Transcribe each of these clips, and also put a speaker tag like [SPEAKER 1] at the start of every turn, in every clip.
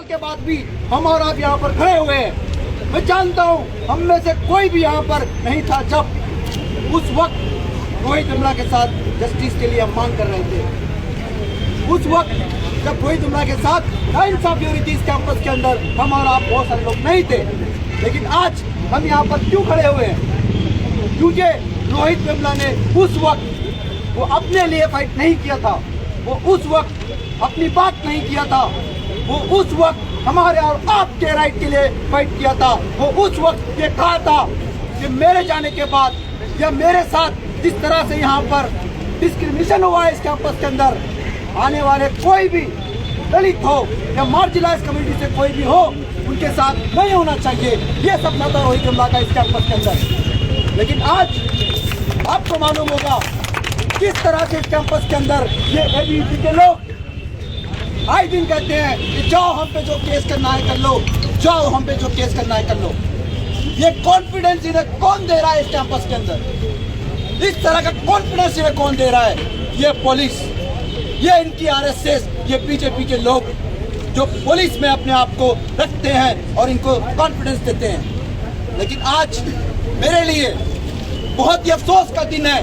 [SPEAKER 1] के बाद भी हम और आप यहाँ पर खड़े हुए हैं। मैं जानता हूँ हम में से कोई भी यहाँ पर नहीं था जब उस वक्त रोहित वेमुला के साथ जस्टिस के लिए हम मांग कर रहे थे। उस वक्त जब रोहित वेमुला के साथ नाइंसाफी हो रही थी इस कैंपस के अंदर, हम और आप बहुत सारे लोग नहीं थे। लेकिन आज हम यहाँ पर क्यों खड़े हुए हैं? क्योंकि रोहित वेमुला ने उस वक्त वो अपने लिए फाइट नहीं किया था, वो उस वक्त अपनी बात नहीं किया था, वो उस वक्त हमारे और आपके राइट के लिए फाइट किया था। वो उस वक्त ये कहा था कि मेरे जाने के बाद या मेरे साथ जिस तरह से यहाँ पर डिस्क्रिमिनेशन हुआ है इस कैंपस के अंदर, आने वाले कोई भी दलित हो या मार्जिनलाइज कम्युनिटी से कोई भी हो, उनके साथ नहीं होना चाहिए। ये सपना था रोहित वेमुला का इस कैंपस के अंदर। लेकिन आज आपको मालूम होगा किस तरह से इस कैंपस के अंदर ये एबीवीपी के लोग आए दिन कहते हैं कि जाओ हम पे जो केस करना है कर लो, जाओ हम पे जो केस करना है कर लो। ये कॉन्फिडेंस इन्हें कौन दे रहा है इस कैंपस के अंदर? इस तरह का कॉन्फिडेंस इन्हें कौन दे रहा है? ये पुलिस, ये इनकी आरएसएस, ये बीजेपी के लोग जो पुलिस में अपने आप को रखते हैं और इनको कॉन्फिडेंस देते हैं। लेकिन आज मेरे लिए बहुत ही अफसोस का दिन है,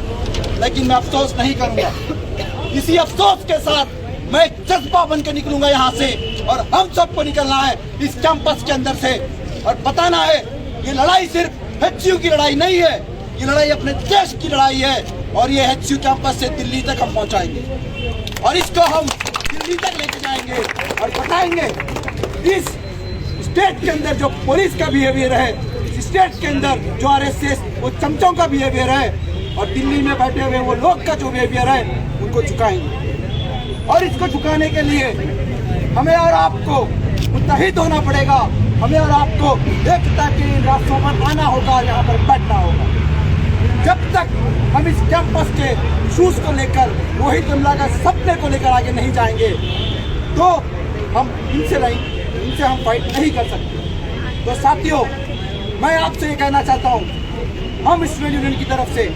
[SPEAKER 1] लेकिन मैं अफसोस नहीं करूंगा। इसी अफसोस के साथ मैं एक जज्बा बन के निकलूंगा यहाँ से, और हम सबको निकलना है इस कैंपस के अंदर से और बताना है ये लड़ाई सिर्फ एचयू की लड़ाई नहीं है, ये लड़ाई अपने देश की लड़ाई है। और ये एचयू कैंपस से दिल्ली तक हम पहुँचाएंगे और इसको हम दिल्ली तक लेके जाएंगे और बताएंगे इस स्टेट के अंदर जो पुलिस का बिहेवियर है, इस स्टेट के अंदर जो आरएसएस वो चमचों का बिहेवियर है, और दिल्ली में बैठे हुए वो लोग का जो बिहेवियर है, उनको चुकाएंगे। और इसको चुकाने के लिए हमें और आपको मुत्तहिद होना पड़ेगा। हमें और आपको एकता के रास्तों पर आना होगा, यहाँ पर बैठना होगा। जब तक हम इस कैंपस के इशूज को लेकर, रोहित वेमुला का सपने को लेकर आगे नहीं जाएंगे, तो हम इनसे हम फाइट नहीं कर सकते। तो साथियों, मैं आपसे ये कहना चाहता हूँ, हम स्टूडेंट यूनियन की तरफ से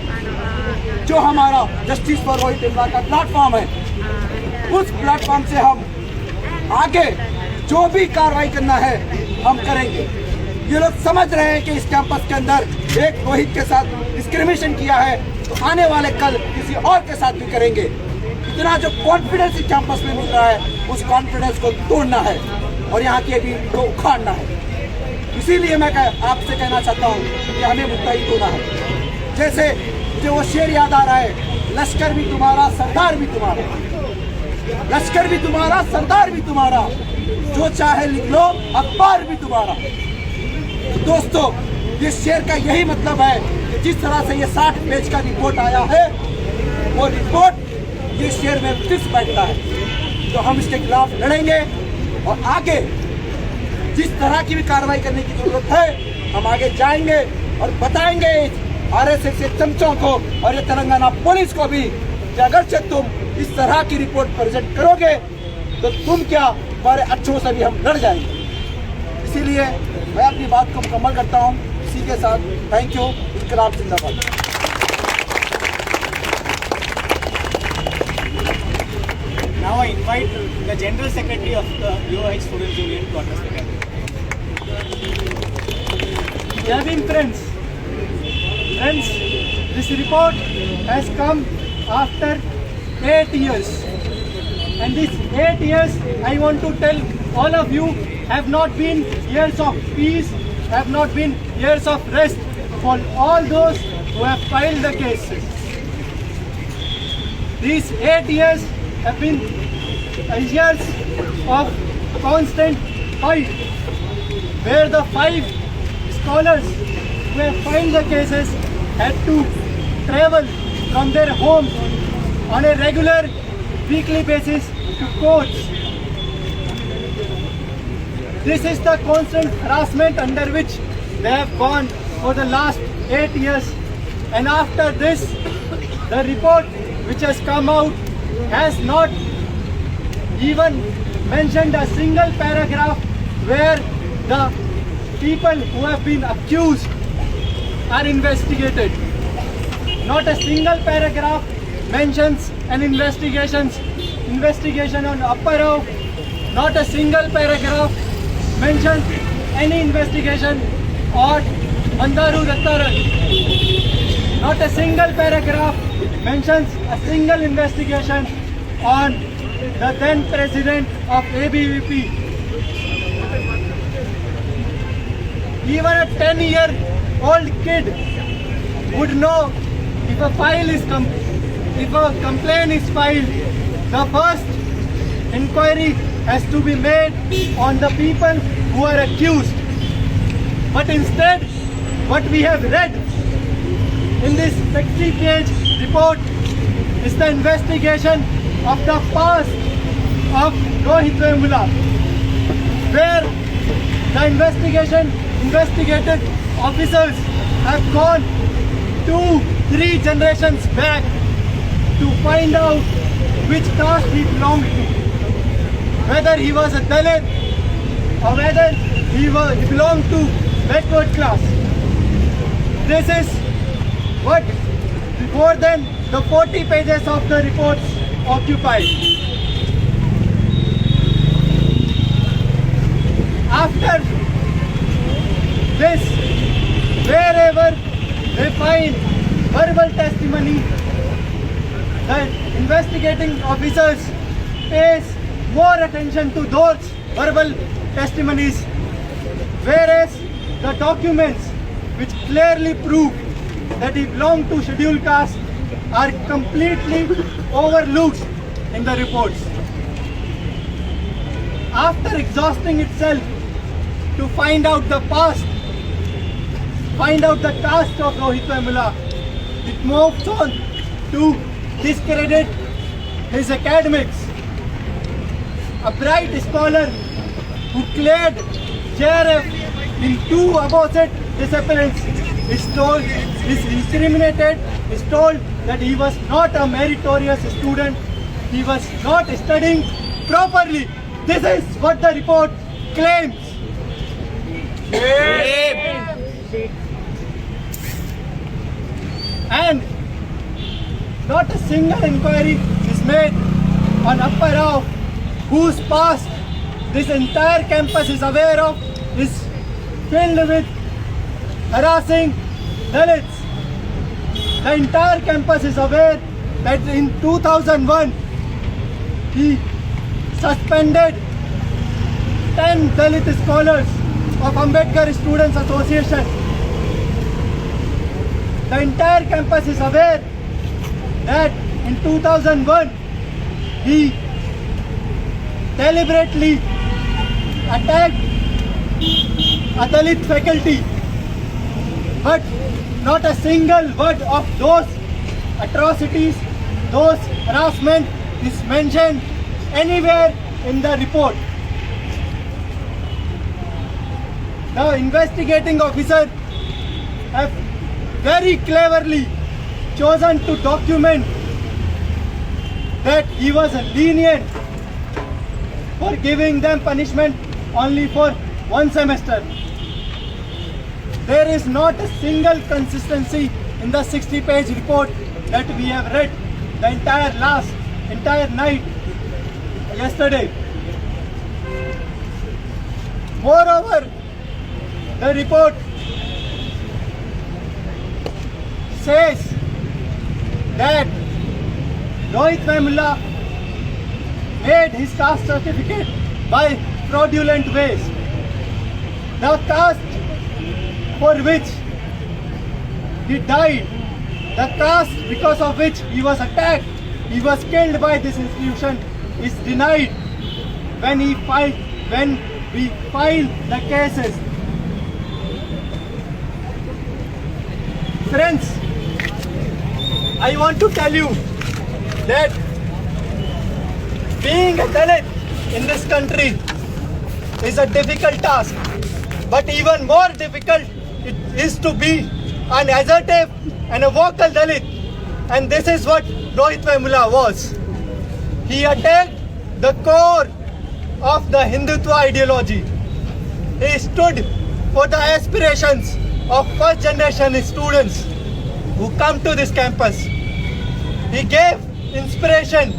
[SPEAKER 1] जो हमारा जस्टिस फॉर रोहित वेमुला का प्लेटफॉर्म है, उस प्लेटफॉर्म से हम आगे जो भी कार्रवाई करना है हम करेंगे। ये लोग समझ रहे हैं कि इस कैंपस के अंदर एक रोहित के साथ डिस्क्रिमिनेशन किया है, तो आने वाले कल किसी और के साथ भी करेंगे। इतना जो कॉन्फिडेंस इस कैंपस में मिल रहा है, उस कॉन्फिडेंस को तोड़ना है और यहाँ की अभी को उखाड़ना है। इसीलिए मैं आपसे कहना चाहता हूँ कि हमें मुत्तहिद होना है। जैसे मुझे वो शेर याद आ रहा है, लश्कर भी तुम्हारा सरदार भी तुम्हारा, लश्कर भी तुम्हारा सरदार भी तुम्हारा, जो चाहे लिख लो अखबार भी तुम्हारा। तो दोस्तों, इस शेर का यही मतलब है कि जिस तरह से ये 60 पेज का रिपोर्ट आया है, वो रिपोर्ट ये शेर में फिक्स बैठता है। तो हम इसके खिलाफ लड़ेंगे और आगे जिस तरह की भी कार्रवाई करने की जरूरत है, हम आगे जाएंगे और बताएंगे आरएसएस के चमचों को और ये तेलंगाना पुलिस को भी कि अगर से तुम इस तरह की रिपोर्ट प्रेजेंट करोगे तो तुम क्या, हमारे अच्छों से भी हम लड़ जाएंगे। इसीलिए मैं अपनी बात को मुकम्मल करता हूँ इसी के साथ। Thank you. इनकलाब जिंदाबाद।
[SPEAKER 2] Now I invite the General Secretary of the UOH Students Union to address the gathering.
[SPEAKER 3] Jai Hind, friends. Friends, this report has come after 8 years. And these 8 years, I want to tell all of you, have not been years of peace, have not been years of rest for all those who have filed the cases. These 8 years have been years of constant fight, where the 5 scholars who have filed the cases had to travel from their homes on a regular weekly basis to courts. This is the constant harassment under which they have gone for the last 8 years. And after this, the report which has come out has not even mentioned a single paragraph where the people who have been accused are investigated. Not a single paragraph mentions an investigation on Apparao. Not a single paragraph mentions any investigation on Mandaru Dattaran. Not a single paragraph mentions a single investigation on the then president of ABVP. Even a 10-year-old kid would know if a complaint is filed, the first inquiry has to be made on the people who are accused. But instead, what we have read in this 60-page report is the investigation of the past of Rohit Vemula, where the investigated officers have gone 2-3 generations back to find out which caste he belonged to, whether he was a Dalit or whether he belonged to backward class. This is what more than the 40 pages of the reports occupy. After this, wherever they find verbal testimony, the investigating officers pays more attention to those verbal testimonies, whereas the documents which clearly prove that he belonged to scheduled caste are completely overlooked in the reports. After exhausting itself to find out the past, find out the caste of Rohit Vemula, it moves on to discredit his academics. A bright scholar who cleared JRF in 2 opposite disciplines is incriminated, is told that he was not a meritorious student, he was not studying properly. This is what the report claims. And not a single inquiry is made on Upper Rao, whose past this entire campus is aware of, is filled with harassing Dalits. The entire campus is aware that in 2001 he suspended 10 Dalit scholars of Ambedkar Students Association. The entire campus is aware that in 2001 he deliberately attacked a Dalit faculty, but not a single word of those atrocities, those harassment is mentioned anywhere in the report. The investigating officer have very cleverly chosen to document that he was lenient for giving them punishment only for 1 semester. There is not a single consistency in the 60-page report that we have read the entire night yesterday. Moreover, the report says that Rohit Vemula made his caste certificate by fraudulent ways. The caste for which he died, the caste because of which he was attacked, he was killed by this institution, is denied when we file the cases. Friends, I want to tell you that being a Dalit in this country is a difficult task, but even more difficult it is to be an assertive and a vocal Dalit, and this is what Rohit Vemula was. He attacked the core of the Hindutva ideology. He stood for the aspirations of first generation students who come to this campus. He gave inspiration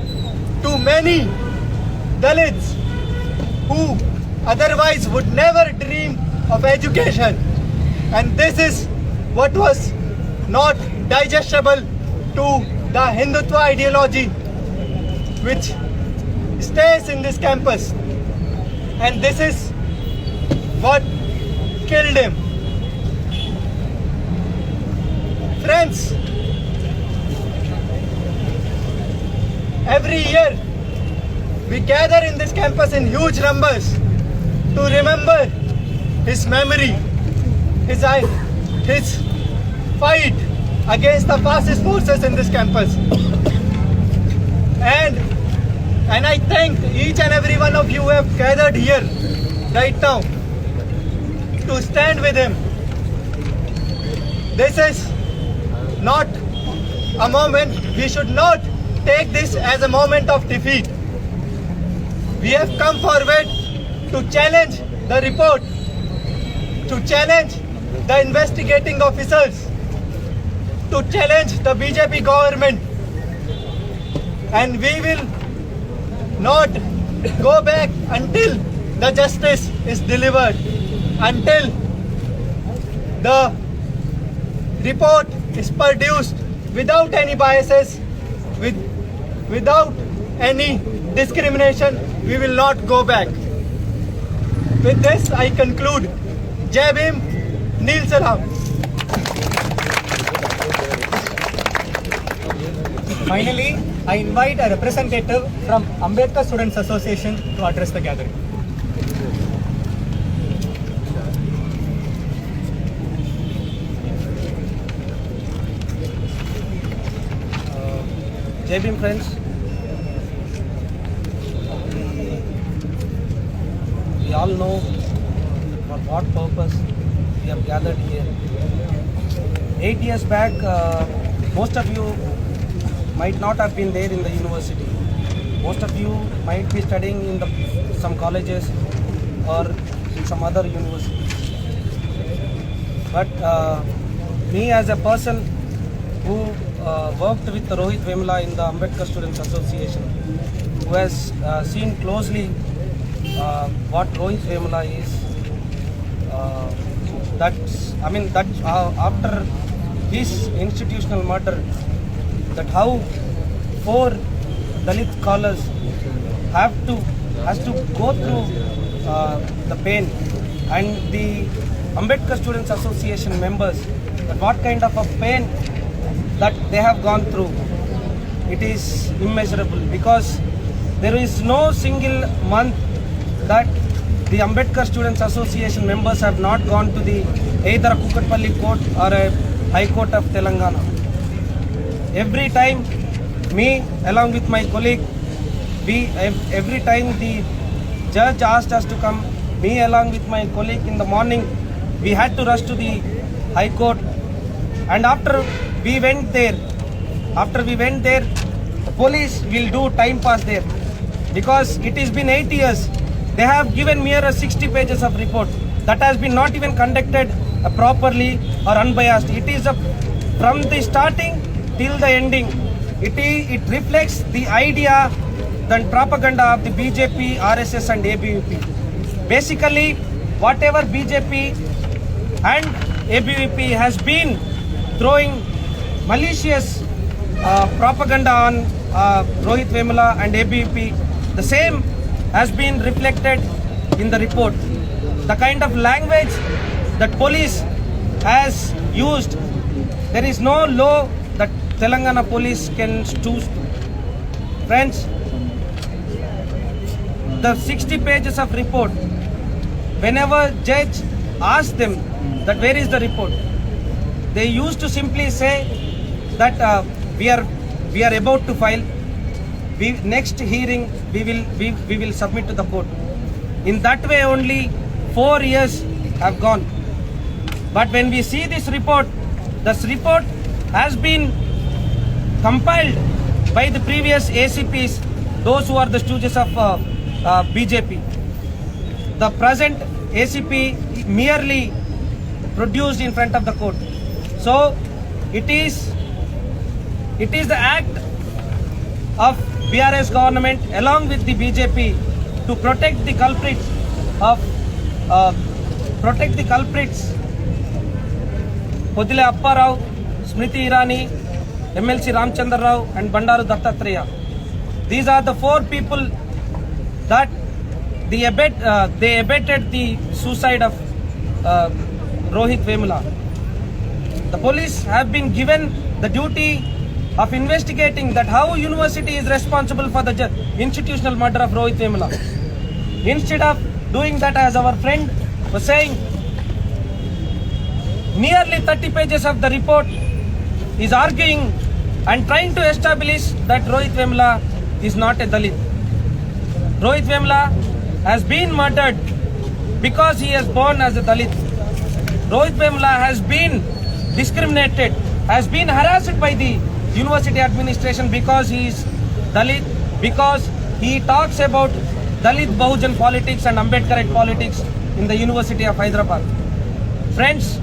[SPEAKER 3] to many Dalits who otherwise would never dream of education. And this is what was not digestible to the Hindutva ideology which stays in this campus. And this is what killed him. Friends, every year we gather in this campus in huge numbers to remember his memory, his fight against the fascist forces in this campus. And I thank each and every one of you who have gathered here right now to stand with him. This is not a moment, we should not take this as a moment of defeat. We have come forward to challenge the report, to challenge the investigating officers, to challenge the BJP government, and we will not go back until the justice is delivered, until the report is produced without any biases, without any discrimination. We will not go back. With this, I conclude. Jai Bhim, Neel Salam.
[SPEAKER 2] Finally, I invite a representative from Ambedkar Students Association to address the gathering.
[SPEAKER 4] Jai Bhim, friends. We all know for what purpose we have gathered here. 8 years back, most of you might not have been there in the university. Most of you might be studying in some colleges or in some other universities. But me as a person who worked with Rohit Vemula in the Ambedkar Students Association, who has seen closely what Rohit Vemula is, after his institutional murder, that how 4 Dalit scholars has to go through the pain, and the Ambedkar Students Association members, that what kind of a pain that they have gone through, it is immeasurable, because there is no single month that the Ambedkar Students Association members have not gone to either a Kukatpalli court or a High Court of Telangana. Every time, me along with my colleague, every time the judge asked us to come, me along with my colleague in the morning, we had to rush to the High Court. And after we went there, the police will do time pass there, because it has been 8 years. They have given me a 60 pages of report that has been not even conducted properly or unbiased. It is from the starting till the ending. It reflects the idea, the propaganda of the BJP, RSS and ABVP. Basically, whatever BJP and ABVP has been throwing malicious propaganda on Rohit Vemula and ABVP, the same has been reflected in the report. The kind of language that police has used, there is no law that Telangana police can choose to. Friends, the 60 pages of report, whenever judge asks them that where is the report, they used to simply say that we are about to file. Next hearing we will submit to the court. In that way only 4 years have gone. But when we see this report has been compiled by the previous ACPs, those who are the stooges of BJP. The present ACP merely produced in front of the court. So it is the act of BRS government along with the BJP to protect the culprits of protect the culprits, Podile Appa Rao, Smriti Irani, MLC Ramchandra Rao and Bandaru Dattatreya. These are the 4 people that they abetted the suicide of Rohit Vemula. The police have been given the duty of investigating that how university is responsible for the institutional murder of Rohit Vemula. Instead of doing that, as our friend was saying, nearly 30 pages of the report is arguing and trying to establish that Rohit Vemula is not a Dalit. Rohit Vemula has been murdered because he is born as a Dalit. Rohit Vemula has been discriminated, has been harassed by the university administration because he is Dalit, because he talks about Dalit Bahujan politics and Ambedkarite politics in the University of Hyderabad. Friends,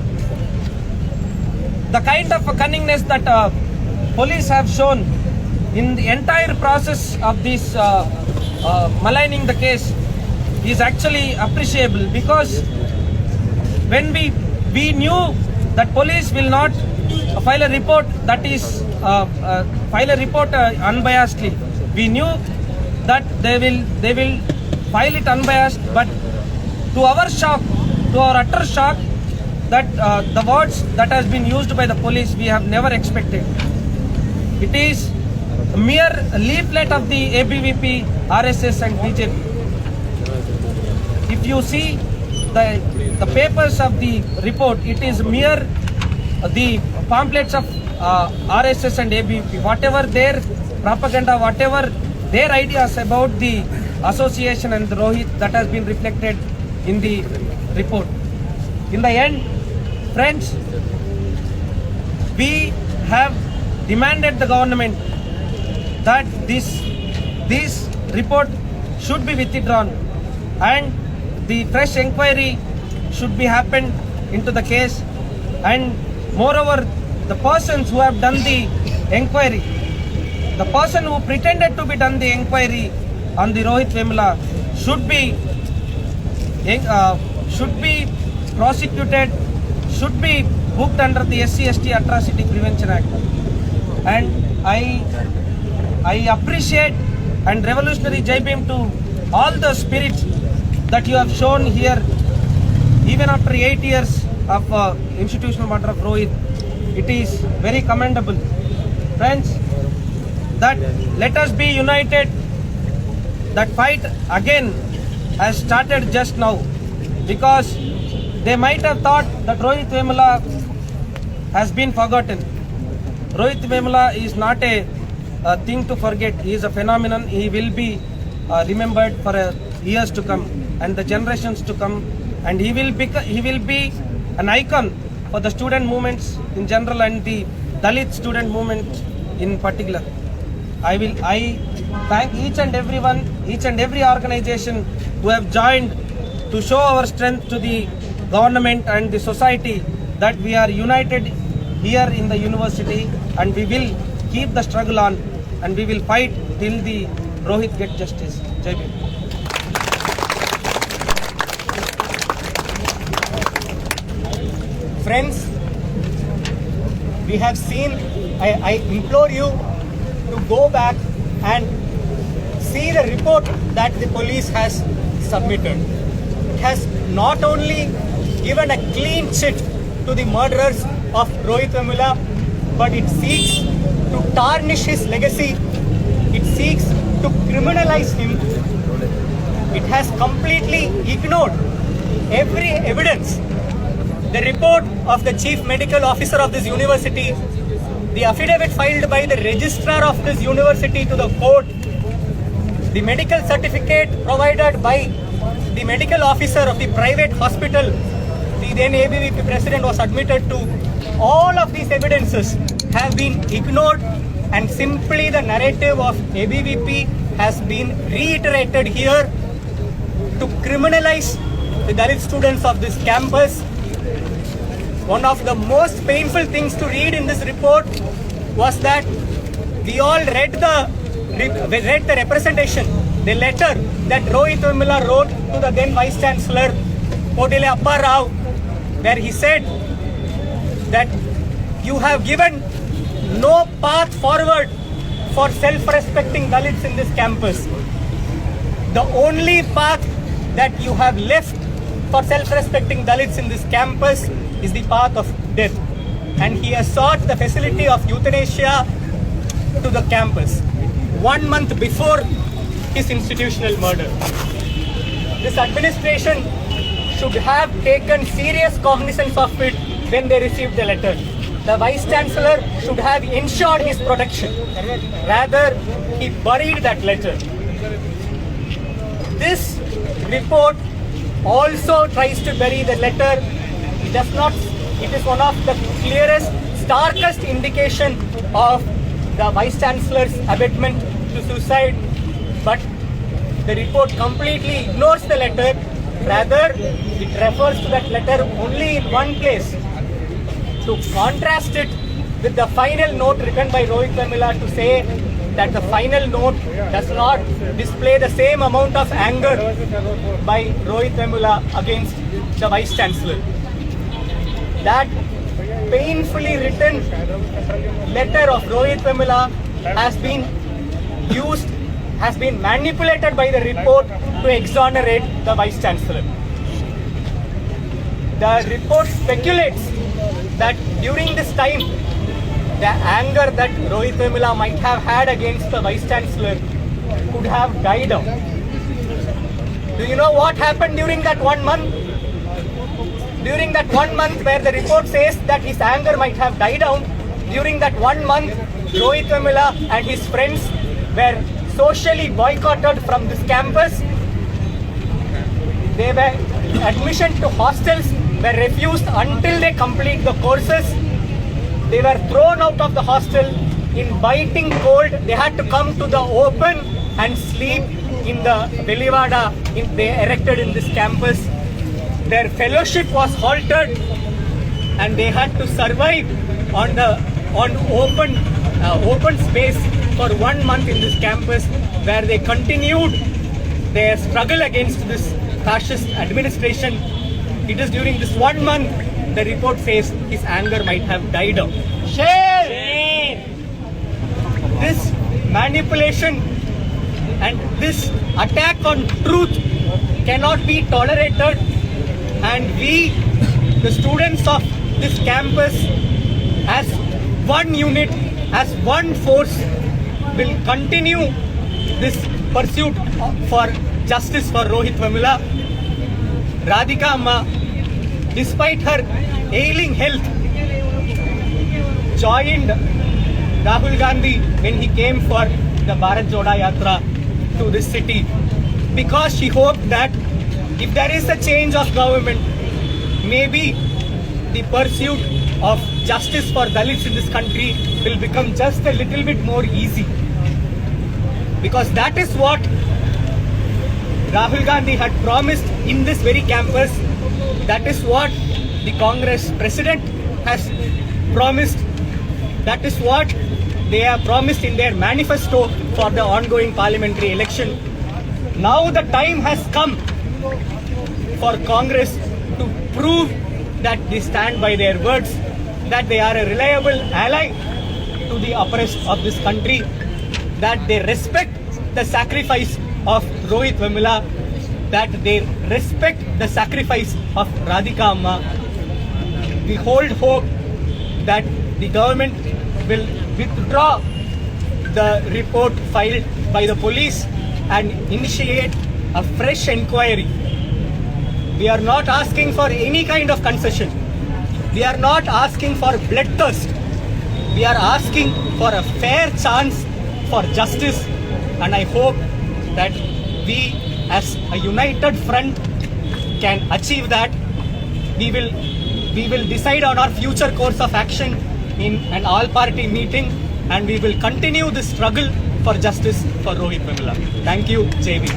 [SPEAKER 4] the kind of cunningness that police have shown in the entire process of this maligning the case is actually appreciable, because when we knew that police will not file a report that is unbiasedly. We knew that they will file it unbiased, but to our shock, to our utter shock, that the words that has been used by the police we have never expected. It is a mere leaflet of the ABVP, RSS and BJP. If you see the papers of the report, it is mere the pamphlets of RSS and ABVP, whatever their propaganda, whatever their ideas about the association and the Rohit, that has been reflected in the report. In the end, friends, we have demanded the government that this report should be withdrawn and the fresh inquiry should be happened into the case, and moreover, the persons who have done the inquiry, the person who pretended to be done the inquiry on the Rohit Vemula should be prosecuted, should be booked under the SC/ST Atrocity Prevention Act. And I appreciate and revolutionary Jai Bhim to all the spirit that you have shown here, even after 8 years of institutional murder of Rohit. It is very commendable. Friends, that let us be united. That fight again has started just now, because they might have thought that Rohit Vemula has been forgotten. Rohit Vemula is not a thing to forget. He is a phenomenon. He will be remembered for years to come and the generations to come, and he will be an icon for the student movements in general and the Dalit student movement in particular. I thank each and every organization who have joined to show our strength to the government and the society that we are united here in the university, and we will keep the struggle on and we will fight till the Rohit get justice. Jai Bhim.
[SPEAKER 2] Friends, we have seen, I implore you to go back and see the report that the police has submitted. It has not only given a clean chit to the murderers of Rohit Vemula, but it seeks to tarnish his legacy. It seeks to criminalize him. It has completely ignored every evidence. The report of the Chief Medical Officer of this university, the affidavit filed by the registrar of this university to the court, the medical certificate provided by the medical officer of the private hospital, the then ABVP president was admitted to. All of these evidences have been ignored, and simply the narrative of ABVP has been reiterated here to criminalize the Dalit students of this campus. One of the most painful things to read in this report was that we all read the representation the letter that Rohit Vemula wrote to the then Vice Chancellor Kodile Appa Rao, where he said that you have given no path forward for self-respecting Dalits in this campus. The only path that you have left for self-respecting Dalits in this campus is the path of death. And he has sought the facility of euthanasia to the campus 1 month before his institutional murder. This administration should have taken serious cognizance of it when they received the letter. The Vice Chancellor should have ensured his protection. Rather, he buried that letter. This report also tries to bury the letter. It does not. It is one of the clearest, starkest indication of the Vice Chancellor's abetment to suicide. But the report completely ignores the letter. Rather, it refers to that letter only in one place, to contrast it with the final note written by Rohit Vemula to say that the final note does not display the same amount of anger by Rohit Vemula against the Vice Chancellor. That painfully written letter of Rohit Vemula has been used, has been manipulated by the report to exonerate the Vice Chancellor. The report speculates that during this time, the anger that Rohit Vemula might have had against the Vice Chancellor could have died out. Do you know what happened during that 1 month? During that 1 month where the report says that his anger might have died down, during that 1 month, Rohit Vemula and his friends were socially boycotted from this campus. They were admission to hostels were refused until they complete the courses. They were thrown out of the hostel in biting cold. They had to come to the open and sleep in the Velivada they erected in this campus. Their fellowship was halted and they had to survive on open space for 1 month in this campus, where they continued their struggle against this fascist administration. It is during this 1 month the report says his anger might have died out. Shame! This manipulation and this attack on truth cannot be tolerated, and we, the students of this campus, as one unit, as one force, will continue this pursuit for justice for Rohit Vemula. Radhika Amma, despite her ailing health, joined Rahul Gandhi when he came for the Bharat Jodo Yatra to this city, because she hoped that if there is a change of government, maybe the pursuit of justice for Dalits in this country will become just a little bit more easy. Because that is what Rahul Gandhi had promised in this very campus. That is what the Congress president has promised. That is what they have promised in their manifesto for the ongoing parliamentary election. Now the time has come for Congress to prove that they stand by their words, that they are a reliable ally to the oppressed of this country, that they respect the sacrifice of Rohit Vemula, that they respect the sacrifice of Radhika Amma. We hold hope that the government will withdraw the report filed by the police and initiate a fresh inquiry. We are not asking for any kind of concession. We are not asking for bloodthirst. We are asking for a fair chance for justice, and I hope that we as a united front can achieve that. We will decide on our future course of action in an all-party meeting, and we will continue this struggle for justice for Rohit Vemula. Thank you, JV.